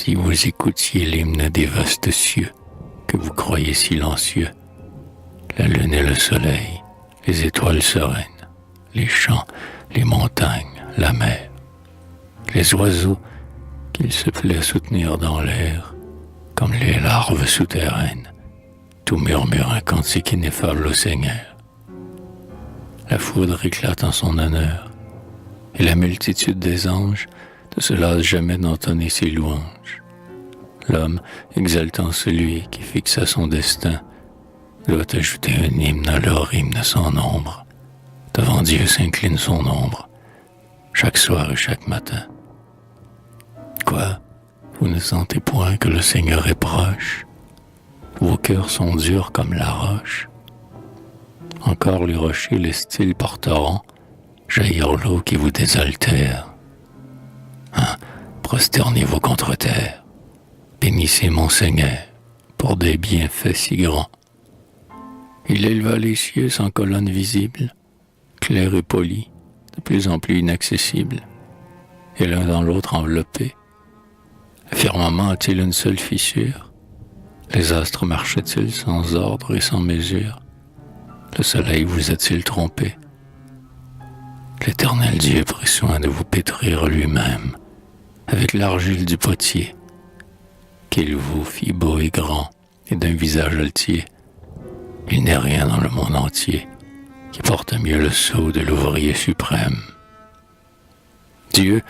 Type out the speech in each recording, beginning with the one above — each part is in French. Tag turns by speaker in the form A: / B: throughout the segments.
A: si vous écoutiez l'hymne des vastes cieux, que vous croyez silencieux, la lune et le soleil, les étoiles sereines, les champs, les montagnes, la mer, les oiseaux qu'il se plaît soutenir dans l'air, comme les larves souterraines, tout murmure un cantique ineffable au Seigneur. La foudre éclate en son honneur, et la multitude des anges ne se lasse jamais d'entonner ses louanges. L'homme, exaltant celui qui fixa son destin, doit ajouter un hymne à leur hymne sans nombre. Devant Dieu s'incline son ombre, chaque soir et chaque matin. Quoi? Vous ne sentez point que le Seigneur est proche? Vos cœurs sont durs comme la roche. Encore les rochers laissent-ils par torrent jaillir l'eau qui vous désaltère? Prosternez-vous contre terre, bénissez mon Seigneur pour des bienfaits si grands. Il éleva les cieux sans colonne visible, clair et poli, de plus en plus inaccessible, et l'un dans l'autre enveloppé. Le firmament a-t-il une seule fissure? Les astres marchaient-ils sans ordre et sans mesure? Le soleil vous a-t-il trompé? L'Éternel Dieu prit soin de vous pétrir lui-même, avec l'argile du potier, qu'il vous fit beau et grand, et d'un visage altier. Il n'est rien dans le monde entier qui porte mieux le sceau de l'ouvrier suprême. Dieu,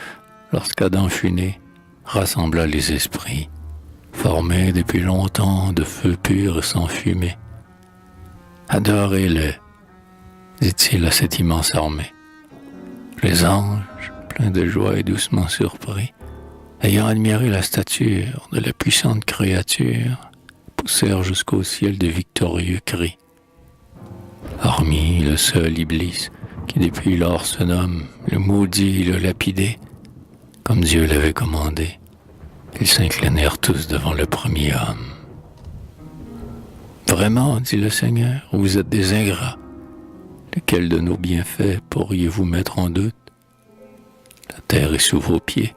A: lorsqu'Adam fut né, rassembla les esprits, formés depuis longtemps de feu pur et sans fumée. Adorez-le, dit-il à cette immense armée. Les anges, pleins de joie et doucement surpris, ayant admiré la stature de la puissante créature, poussèrent jusqu'au ciel de victorieux cris. Hormis le seul Iblis, qui depuis lors se nomme le maudit et le lapidé, comme Dieu l'avait commandé, ils s'inclinèrent tous devant le premier homme. Vraiment, dit le Seigneur, vous êtes des ingrats. Lequel de nos bienfaits pourriez-vous mettre en doute? La terre est sous vos pieds,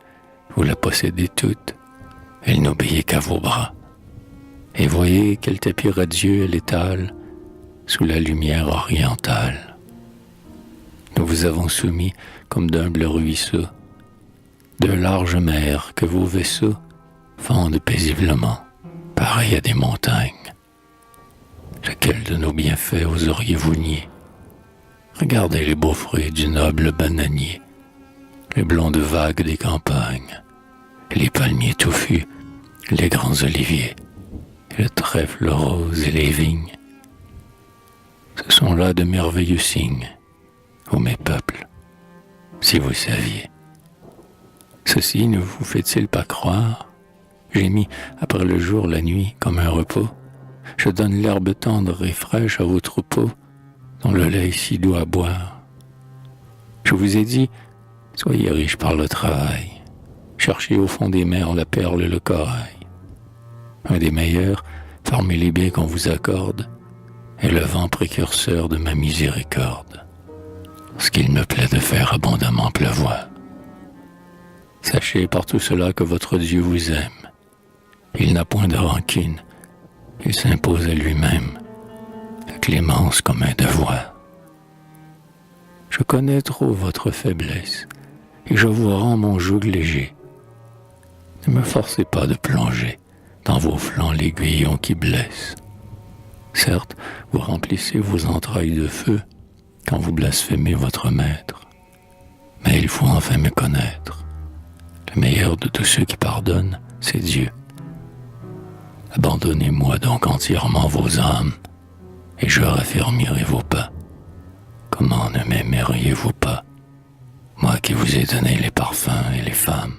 A: vous la possédez toute, elle n'obéit qu'à vos bras. Et voyez quel tapis radieux elle étale sous la lumière orientale. Nous vous avons soumis comme d'humbles ruisseaux, de larges mers que vos vaisseaux fendent paisiblement, pareils à des montagnes. Lequel de nos bienfaits oseriez-vous nier? Regardez les beaux fruits du noble bananier, les blondes vagues des campagnes, les palmiers touffus, les grands oliviers, le trèfle rose et les vignes. Ce sont là de merveilleux signes, ô mes peuples, si vous saviez. Ceci ne vous fait-il pas croire? J'ai mis après le jour la nuit comme un repos. Je donne l'herbe tendre et fraîche à vos troupeaux, dont le lait est si doux à boire. Je vous ai dit, soyez riches par le travail, cherchez au fond des mers la perle et le corail. Un des meilleurs, parmi les biens qu'on vous accorde, est le vent précurseur de ma miséricorde, ce qu'il me plaît de faire abondamment pleuvoir. Sachez par tout cela que votre Dieu vous aime. Il n'a point de rancune, il s'impose à lui-même la clémence comme un devoir. Je connais trop votre faiblesse, et je vous rends mon joug léger. Ne me forcez pas de plonger dans vos flancs l'aiguillon qui blesse. Certes, vous remplissez vos entrailles de feu quand vous blasphémez votre maître, mais il faut enfin me connaître. Le meilleur de tous ceux qui pardonnent, c'est Dieu. Abandonnez-moi donc entièrement vos âmes, et je raffermirai vos pas. Comment ne m'aimeriez-vous pas, moi qui vous ai donné les parfums et les femmes?